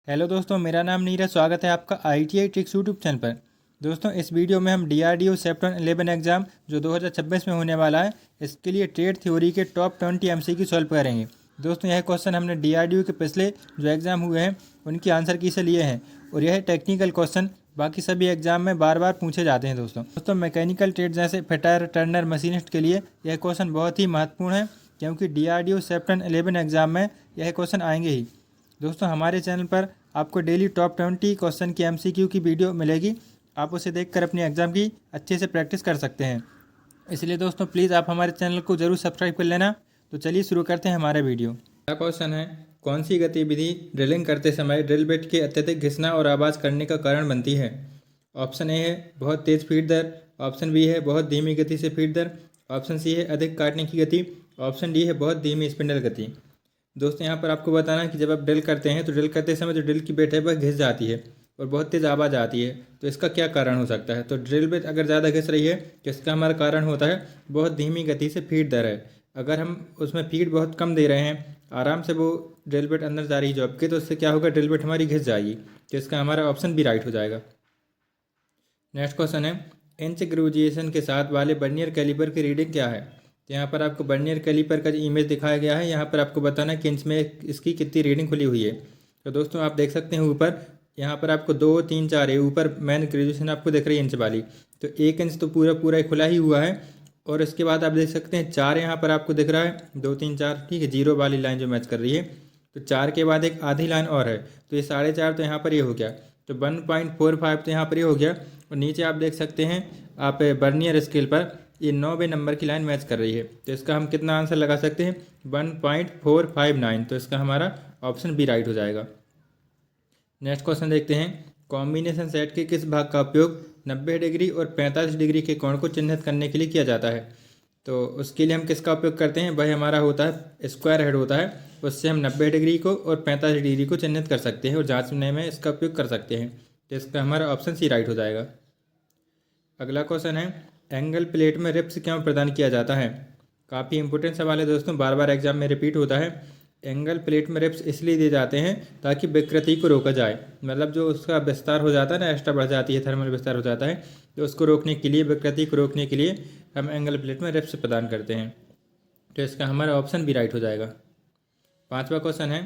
Hello दोस्तों, मेरा नाम नीरज। स्वागत है आपका ITI ट्रिक्स यूट्यूब चैनल पर। दोस्तों, इस वीडियो में हम DRDO सेप्टेम्बर 11 एग्ज़ाम जो 2026 में होने वाला है, इसके लिए ट्रेड थ्योरी के टॉप 20 MCQ सॉल्व करेंगे। दोस्तों, यह क्वेश्चन हमने DRDO के पिछले जो एग्ज़ाम हुए हैं उनकी आंसर की से लिए हैं और यह टेक्निकल क्वेश्चन बाकी सभी एग्जाम में बार बार पूछे जाते हैं। दोस्तों मैकेनिकल ट्रेड जैसे फिटर, टर्नर, मशीनिस्ट के लिए यह क्वेश्चन बहुत ही महत्वपूर्ण है, क्योंकि DRDO सेप्टेम्बर 11 एग्ज़ाम में यह क्वेश्चन आएंगे ही। दोस्तों, हमारे चैनल पर आपको डेली टॉप 20 क्वेश्चन की MCQ की वीडियो मिलेगी। आप उसे देखकर अपनी एग्ज़ाम की अच्छे से प्रैक्टिस कर सकते हैं। इसलिए दोस्तों प्लीज़ आप हमारे चैनल को ज़रूर सब्सक्राइब कर लेना। तो चलिए शुरू करते हैं हमारा वीडियो। पहला क्वेश्चन है, कौन सी गतिविधि ड्रिलिंग करते समय ड्रिल बिट के अत्यधिक घिसना और आवाज़ करने का कारण बनती है? ऑप्शन ए है बहुत तेज़ फीड दर, ऑप्शन बी है बहुत धीमी गति से फीड दर, ऑप्शन सी है अधिक काटने की गति, ऑप्शन डी है बहुत धीमी स्पिंडल गति। दोस्तों, यहाँ पर आपको बताना है कि जब आप ड्रिल करते हैं तो ड्रिल करते समय जो ड्रिल की बिट है वह घिस जाती है और बहुत तेज़ आवाज़ आती है। तो इसका क्या कारण हो सकता है? तो ड्रिल बिट अगर ज़्यादा घिस रही है तो इसका हमारा कारण होता है बहुत धीमी गति से फीड दर है। अगर हम उसमें फीड बहुत कम दे रहे हैं, आराम से वो ड्रिल बिट अंदर जा रही है जॉब के, तो इससे क्या होगा, ड्रिल बिट हमारी घिस जाएगी। तो इसका हमारा ऑप्शन बी राइट हो जाएगा। नेक्स्ट क्वेश्चन है, इंच ग्रेजुएशन के साथ वाले वर्नियर कैलिपर की रीडिंग क्या है? तो यहाँ पर आपको वर्नियर कैलिपर का जो इमेज दिखाया गया है, यहाँ पर आपको बताना है कि इंच में इसकी कितनी रीडिंग खुली हुई है। तो दोस्तों आप देख सकते हैं ऊपर, यहाँ पर आपको 2, 3, 4 है ऊपर मैन ग्रेजुएशन आपको दिख रही है इंच वाली। तो 1 इंच तो पूरा पूरा खुला ही हुआ है। और इसके बाद आप देख सकते हैं 4 यहाँ पर आपको दिख रहा है, 2, 3, 4, ठीक है, जीरो वाली लाइन जो मैच कर रही है। तो 4 के बाद एक आधी लाइन और है, तो ये 4.5 तो यहाँ पर ये हो गया। तो 1.45 तो यहाँ पर ये हो गया। और नीचे आप देख सकते हैं आप वर्नियर स्केल पर ये 9वें नंबर की लाइन मैच कर रही है। तो इसका हम कितना आंसर लगा सकते हैं? 1.459। तो इसका हमारा ऑप्शन बी राइट हो जाएगा। नेक्स्ट क्वेश्चन देखते हैं, कॉम्बिनेशन सेट के किस भाग का उपयोग 90 डिग्री और 45 डिग्री के कोण को चिन्हित करने के लिए किया जाता है? तो उसके लिए हम किसका उपयोग करते हैं? वह हमारा होता है स्क्वायर हेड होता है। उससे हम 90 डिग्री को और 45 डिग्री को चिन्हित कर सकते हैं और जांचने में इसका उपयोग कर सकते हैं। तो इसका हमारा ऑप्शन सी राइट हो जाएगा। अगला क्वेश्चन है, एंगल प्लेट में रिप्स क्यों प्रदान किया जाता है? काफ़ी इंपॉर्टेंट सवाल है दोस्तों, बार बार एग्जाम में रिपीट होता है। एंगल प्लेट में रिप्स इसलिए दिए जाते हैं ताकि विकृति को रोका जाए। मतलब जो उसका विस्तार हो जाता है ना, एक्स्ट्रा बढ़ जाती है, थर्मल विस्तार हो जाता है, तो उसको रोकने के लिए, विकृति को रोकने के लिए हम एंगल प्लेट में रिप्स प्रदान करते हैं। तो इसका हमारा ऑप्शन भी राइट हो जाएगा। 5वां क्वेश्चन है,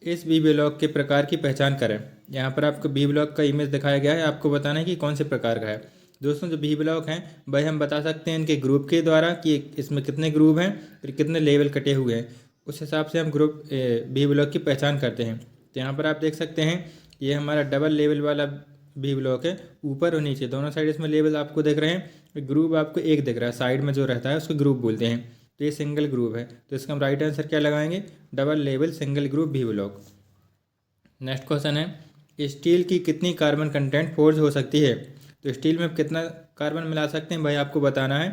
इस बी ब्लॉक के प्रकार की पहचान करें। यहाँ पर आपको बी ब्लॉक का इमेज दिखाया गया है, आपको बताना है कि कौन से प्रकार का है। दोस्तों, जो बी ब्लॉक हैं वह हम बता सकते हैं इनके ग्रुप के द्वारा कि इसमें कितने ग्रुप हैं, फिर कितने लेवल कटे हुए हैं। उस हिसाब से हम ग्रुप बी ब्लॉक की पहचान करते हैं। तो यहाँ पर आप देख सकते हैं ये हमारा डबल लेवल वाला बी ब्लॉक है। ऊपर और नीचे दोनों साइड इसमें लेवल आपको दिख रहे हैं। ग्रुप आपको एक दिख रहा है, साइड में जो रहता है उसको ग्रुप बोलते हैं। तो ये सिंगल ग्रुप है, तो इसका हम राइट आंसर क्या लगाएंगे? Double level single group B block. Next question है, स्टील की कितनी कार्बन कंटेंट फोर्ज हो सकती है? तो स्टील में कितना कार्बन मिला सकते हैं भाई, आपको बताना है।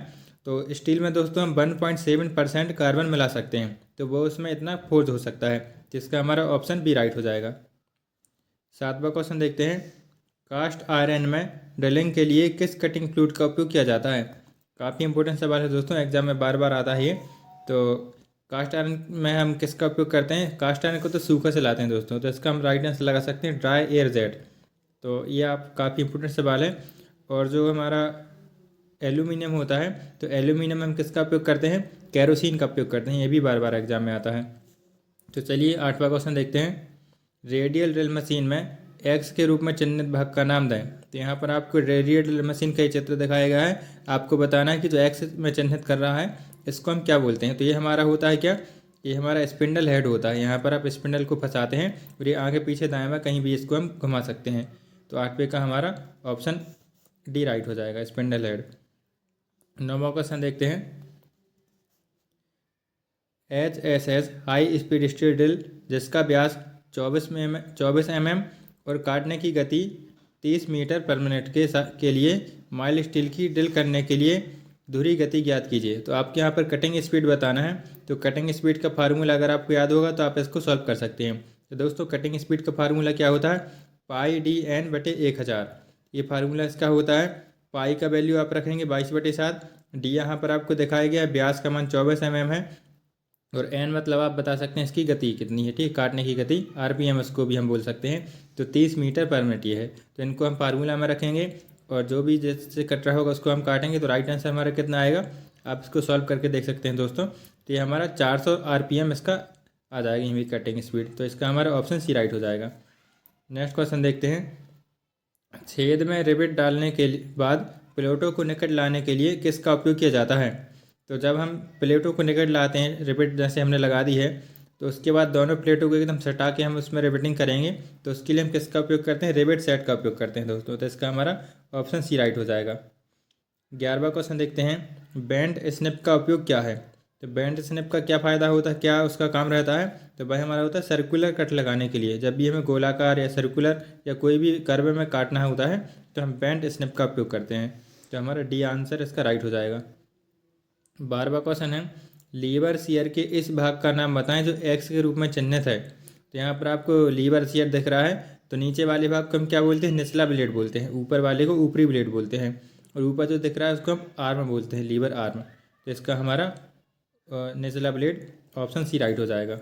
तो स्टील में दोस्तों हम 1.7% कार्बन मिला सकते हैं, तो वो उसमें इतना फोर्ज हो सकता है। जिसका हमारा ऑप्शन बी राइट हो जाएगा। 7वां क्वेश्चन देखते हैं, कास्ट आयरन में ड्रिलिंग के लिए किस कटिंग फ्लूइड का उपयोग किया जाता है? काफ़ी इंपॉर्टेंट सवाल है दोस्तों, एग्जाम में बार बार आता है ये। तो कास्ट आयरन में हम किसका उपयोग करते हैं? कास्ट आयरन को तो सूखा से लाते हैं दोस्तों, तो इसका हम राइट आंसर लगा सकते हैं ड्राई एयर जेट। तो ये आप काफ़ी इंपॉर्टेंट सवाल है। और जो हमारा एल्यूमिनियम होता है, तो एल्यूमिनियम में हम किसका उपयोग करते हैं? कैरोसिन का उपयोग करते हैं, ये भी बार बार एग्जाम में आता है। तो चलिए 8वां क्वेश्चन देखते हैं, रेडियल ड्रिल मशीन में एक्स के रूप में चिन्हित भाग का नाम दें। तो यहाँ पर आपको रेडियल ड्रिल मशीन का चित्र दिखाया गया है, आपको बताना है कि जो एक्स में चिन्हित कर रहा है इसको हम क्या बोलते हैं। तो ये हमारा होता है क्या? ये हमारा स्पिंडल हेड होता है। यहाँ पर आप स्पिंडल को फंसाते हैं और ये आगे पीछे दाएं बाएं कहीं भी इसको हम घुमा सकते हैं। तो 8वें का हमारा ऑप्शन डी राइट हो जाएगा, स्पिंडल हेड। 9वां क्वेश्चन देखते हैं, HSS high speed steel drill जिसका व्यास 24 mm और काटने की गति 30 मीटर पर मिनट के लिए माइल स्टील की ड्रिल करने के लिए धुरी गति ज्ञात कीजिए। तो आपके यहाँ पर कटिंग स्पीड बताना है। तो कटिंग स्पीड का फार्मूला अगर आपको याद होगा तो आप इसको सॉल्व कर सकते हैं। तो दोस्तों कटिंग स्पीड का फार्मूला क्या होता है? π/1000। ये फार्मूला इसका होता है। पाई का वैल्यू आप रखेंगे 22/7। डी यहाँ पर आपको दिखाया गया है, व्यास का मान 24 mm है और एन मतलब आप बता सकते हैं इसकी गति कितनी है, ठीक, काटने की गति, आरपीएम उसको भी हम बोल सकते हैं। तो 30 मीटर पर मिनट ये है। तो इनको हम फार्मूला में रखेंगे और जो भी जैसे कट रहा होगा उसको हम काटेंगे। तो राइट आंसर हमारा कितना आएगा, आप इसको सॉल्व करके देख सकते हैं दोस्तों। तो ये हमारा 400 आरपीएम इसका आ जाएगी यही कटिंग स्पीड। तो इसका हमारा ऑप्शन सी राइट हो जाएगा। नेक्स्ट क्वेश्चन देखते हैं। छेद में रिवेट डालने के बाद प्लेटों को निकट लाने के लिए किसका उपयोग किया जाता है। तो जब हम प्लेटों को निकट लाते हैं, रिवेट जैसे हमने लगा दी है, तो उसके बाद दोनों प्लेटों को एकदम सटा के हम उसमें रिवेटिंग करेंगे। तो उसके लिए हम किसका उपयोग करते हैं, रिवेट सेट का उपयोग करते हैं दोस्तों। तो इसका हमारा ऑप्शन सी राइट हो जाएगा। 11वां क्वेश्चन देखते हैं। बैंड स्निप का उपयोग क्या है। तो बैंड स्निप का क्या फ़ायदा होता है, क्या उसका काम रहता है। तो वह हमारा होता है सर्कुलर कट लगाने के लिए। जब भी हमें गोलाकार या सर्कुलर या कोई भी कर्व में काटना होता है तो हम बैंड स्निप का उपयोग करते हैं। तो हमारा डी आंसर इसका राइट हो जाएगा। 12वां क्वेश्चन है। लीवर शियर के इस भाग का नाम बताएं जो एक्स के रूप में चिन्हित है। तो यहाँ पर आपको लीवर शियर दिख रहा है। तो नीचे वाले भाग को हम क्या बोलते हैं, निचला ब्लेड बोलते हैं। ऊपर वाले को ऊपरी ब्लेड बोलते हैं। और ऊपर जो दिख रहा है उसको हम आर्म बोलते हैं, लीवर आर्म। तो इसका हमारा निचला ब्लेड, ऑप्शन सी राइट हो जाएगा।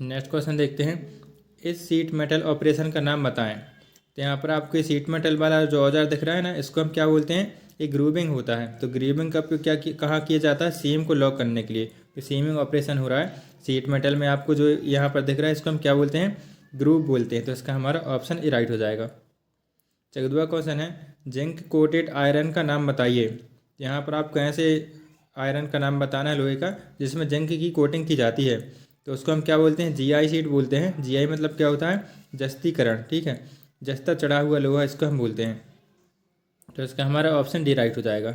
नेक्स्ट क्वेश्चन देखते हैं। इस सीट मेटल ऑपरेशन का नाम बताएं। तो यहाँ पर आपको सीट मेटल वाला जो औजार दिख रहा है ना, इसको हम क्या बोलते हैं, एक ग्रूविंग होता है। तो ग्रूविंग का उपयोग कहाँ किया जाता है, सीम को लॉक करने के लिए। तो सीमिंग ऑपरेशन हो रहा है सीट मेटल में। आपको जो यहाँ पर दिख रहा है इसको हम क्या बोलते हैं, ग्रूव बोलते हैं। तो इसका हमारा ऑप्शन ए राइट हो जाएगा। 14वां क्वेश्चन है। जिंक कोटेड आयरन का नाम बताइए। यहाँ पर आपको ऐसे आयरन का नाम बताना है लोहे का जिसमें जिंक की कोटिंग की जाती है। तो उसको हम क्या बोलते हैं, जीआई शीट बोलते हैं। जीआई मतलब क्या होता है, जस्तीकरण, ठीक है, जस्ता चढ़ा हुआ लोहा, इसको हम बोलते हैं। तो इसका हमारा ऑप्शन डी राइट हो जाएगा।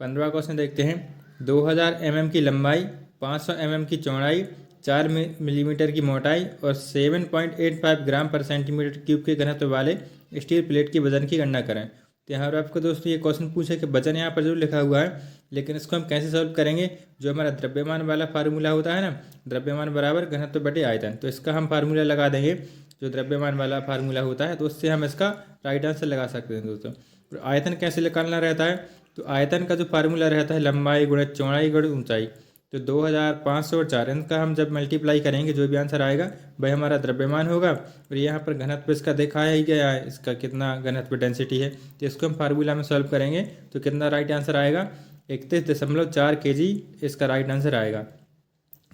15वां क्वेश्चन देखते हैं। 2000 mm की लंबाई, 500 mm की चौड़ाई, 4 मिलीमीटर की मोटाई और 7.85 ग्राम पर सेंटीमीटर क्यूब के घनत्व वाले स्टील प्लेट की वजन की गणना करें। तो यहाँ पर आपको दोस्तों ये क्वेश्चन पूछे कि वजन यहाँ पर जो लिखा हुआ है, लेकिन इसको हम कैसे सॉल्व करेंगे। जो हमारा द्रव्यमान वाला फार्मूला होता है ना, द्रव्यमान बराबर घनत्व बटे आयतन। तो इसका हम फार्मूला लगा देंगे, जो द्रव्यमान वाला फार्मूला होता है, तो उससे हम इसका राइट आंसर लगा सकते हैं दोस्तों। और आयतन कैसे निकालना रहता है, तो आयतन का जो फार्मूला रहता है लंबाई गुणा चौड़ाई गुणा ऊंचाई। तो 2500 और 4 इनका हम जब मल्टीप्लाई करेंगे जो भी आंसर आएगा वह हमारा द्रव्यमान होगा। और यहाँ पर घनत्व इसका दिखाया ही गया है, इसका कितना घनत्व डेंसिटी है। तो इसको हम फार्मूला में सॉल्व करेंगे तो कितना राइट आंसर आएगा, 31.4 kg इसका राइट आंसर आएगा।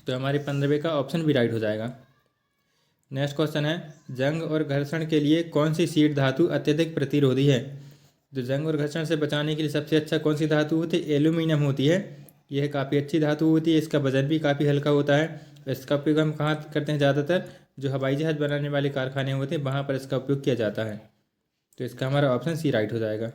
तो हमारे 15वें का ऑप्शन भी राइट हो जाएगा। नेक्स्ट क्वेश्चन है। जंग और घर्षण के लिए कौन सी शीट धातु अत्यधिक प्रतिरोधी है। तो जंग और घर्षण से बचाने के लिए सबसे अच्छा कौन सी धातु होती है, एल्यूमिनियम होती है। यह काफ़ी अच्छी धातु होती है, इसका वजन भी काफ़ी हल्का होता है। इसका उपयोग हम कहाँ करते हैं, ज़्यादातर जो हवाई जहाज़ बनाने वाले कारखाने होते हैं वहाँ पर इसका उपयोग किया जाता है। तो इसका हमारा ऑप्शन सी राइट हो जाएगा।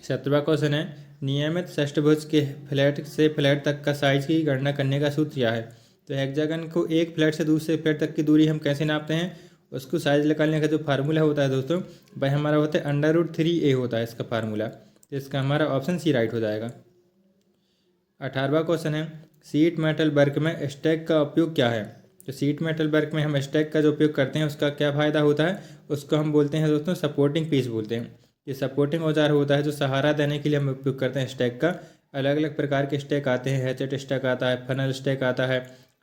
17वां क्वेश्चन है। नियमित षष्ठभुज के फ्लैट से फ्लैट तक का साइज की गणना करने का सूत्र क्या है। तो हेक्सागन को एक फ्लैट से दूसरे फ्लैट तक की दूरी हम कैसे नापते हैं, उसको साइज निकालने का जो फार्मूला होता है दोस्तों वह हमारा होता है √3a होता है इसका फार्मूला। तो इसका हमारा ऑप्शन सी राइट हो जाएगा। 18वां क्वेश्चन है। सीट मेटल वर्क में स्टैक का उपयोग क्या है। तो सीट मेटल वर्क में हम स्टैक का जो उपयोग करते हैं उसका क्या फ़ायदा होता है, उसको हम बोलते हैं दोस्तों सपोर्टिंग पीस बोलते हैं। ये सपोर्टिंग औजार होता है जो सहारा देने के लिए हम उपयोग करते हैं स्टैक का। अलग अलग प्रकार के स्टैक आते हैं, हैचेट स्टैक आता है, फनल स्टैक आता है,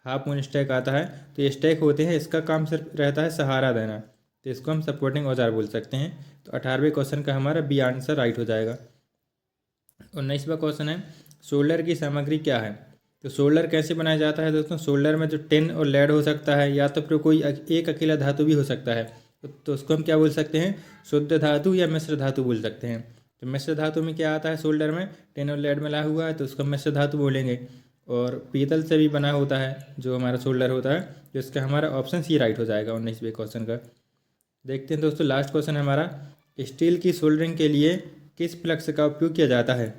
हाफ मून स्टैक आता है। तो ये स्टैक होते हैं, इसका काम सिर्फ रहता है सहारा देना। तो इसको हम सपोर्टिंग औजार बोल सकते हैं। तो 18वें क्वेश्चन का हमारा बी आंसर राइट हो जाएगा। 19वां क्वेश्चन है। सोल्डर की सामग्री क्या है। तो सोल्डर कैसे बनाया जाता है दोस्तों, सोल्डर में जो टिन और लेड हो सकता है या तो फिर कोई एक अकेला धातु भी हो सकता है। तो उसको हम क्या बोल सकते हैं, शुद्ध धातु या मिश्र धातु बोल सकते हैं। तो मिश्र धातु में क्या आता है, सोल्डर में टिन और लेड मिला हुआ है तो उसको मिश्र धातु बोलेंगे। और पीतल से भी बना होता है जो हमारा सोल्डर होता है। तो इसका हमारा ऑप्शन सी राइट हो जाएगा 19वें क्वेश्चन का। देखते हैं दोस्तों लास्ट क्वेश्चन हमारा। स्टील की सोल्डरिंग के लिए किस फ्लक्स का उपयोग किया जाता है।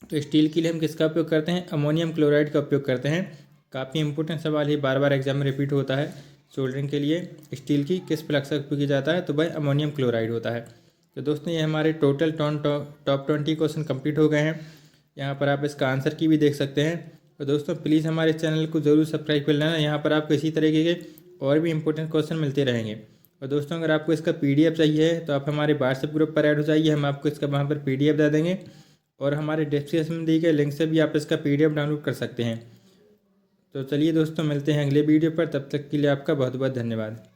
तो स्टील के लिए हम किसका उपयोग करते हैं, अमोनियम क्लोराइड का उपयोग करते हैं। काफ़ी इंपॉर्टेंट सवाल ये बार बार एग्जाम में रिपीट होता है। सोल्डरिंग के लिए स्टील की किस फ्लक्स का उपयोग किया जाता है, तो भाई अमोनियम क्लोराइड होता है। तो दोस्तों ये हमारे टोटल टॉप 20 क्वेश्चन कंप्लीट हो गए हैं। यहाँ पर आप इसका आंसर की भी देख सकते हैं। तो दोस्तों प्लीज़ हमारे चैनल को ज़रूर सब्सक्राइब कर लेना, यहाँ पर आपको इसी तरीके के और भी इंपॉर्टेंट क्वेश्चन मिलते रहेंगे। और दोस्तों अगर आपको इसका PDF चाहिए तो आप हमारे व्हाट्सएप ग्रुप पर ऐड हो जाइए, हम आपको इसका वहाँ पर PDF दे देंगे। और हमारे डिस्क्रिप्शन में दी गए लिंक से भी आप इसका PDF डाउनलोड कर सकते हैं। तो चलिए दोस्तों, मिलते हैं अगले वीडियो पर। तब तक के लिए आपका बहुत बहुत धन्यवाद।